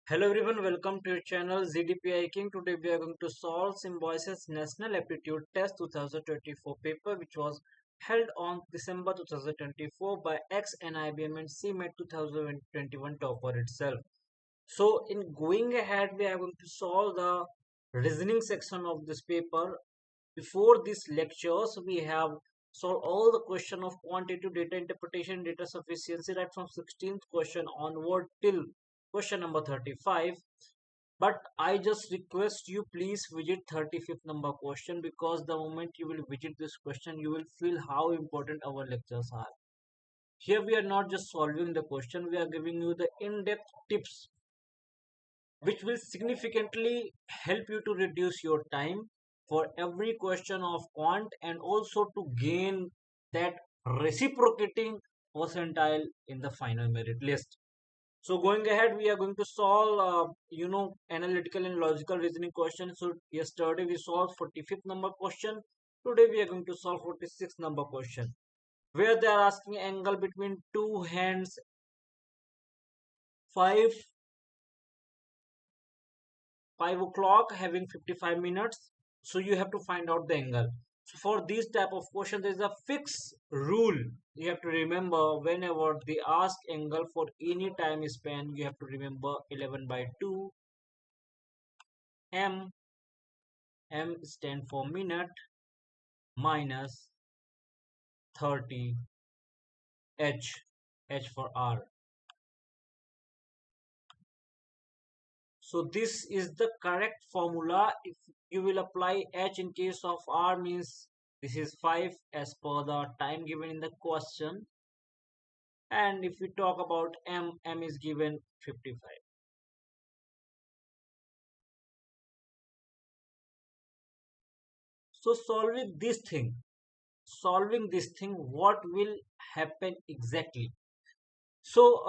Hello everyone, welcome to your channel ZDPI King. Today we are going to solve Symbiosis National Aptitude Test 2024 paper which was held on December 2024 by Ex-NIBM and CMAT 2021 topper itself. So in going ahead we are going to solve the reasoning section of this paper. Before these lectures we have solved all the question of quantitative data interpretation, data sufficiency right from 16th question onward till question number 35. But I just request you please visit 35th number question, because the moment you will visit this question you will feel how important our lectures are. Here we are not just solving the question, we are giving you the in-depth tips which will significantly help you to reduce your time for every question of quant, and also to gain that reciprocating percentile in the final merit list. So going ahead, we are going to solve, analytical and logical reasoning questions. So yesterday we solved 45th number question. Today we are going to solve 46th number question, where they are asking angle between two hands 5 o'clock having 55 minutes. So you have to find out the angle. So for this type of question, there is a fixed rule. You have to remember whenever they ask angle for any time span, you have to remember 11/2 m. M stand for minute minus 30 h. H for hour. So this is the correct formula. If you will apply h in case of r, means this is 5 as per the time given in the question. And if we talk about m, m is given 55. So solving this thing, what will happen exactly? So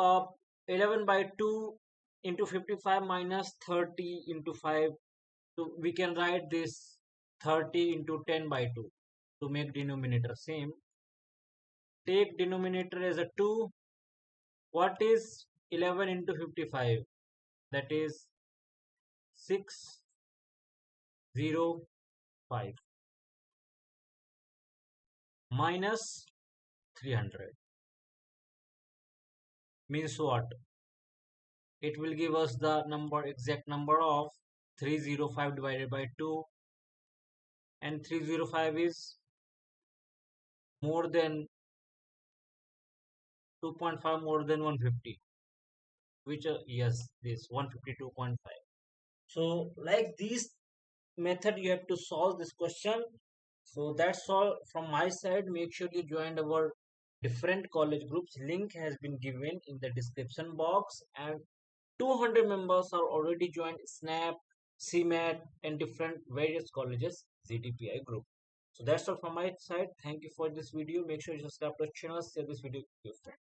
11/2 into 55 minus 30 into 5. So we can write this 30 into 10/2 to make denominator same. Take denominator as a 2. What is 11 into 55? That is 605 minus 300. Means what? It will give us the exact number of 305 divided by 2, and 305 is more than 2.5, more than 150, which yes, this 152.5. So like this method you have to solve this question. So that's all from my side. Make sure you join our different college groups. Link has been given in the description box, and 200 members are already joined SNAP, CMAT, and different various colleges ZDPI group. So that's all from my side. Thank you for this video. Make sure you subscribe to the channel, share this video with your friends.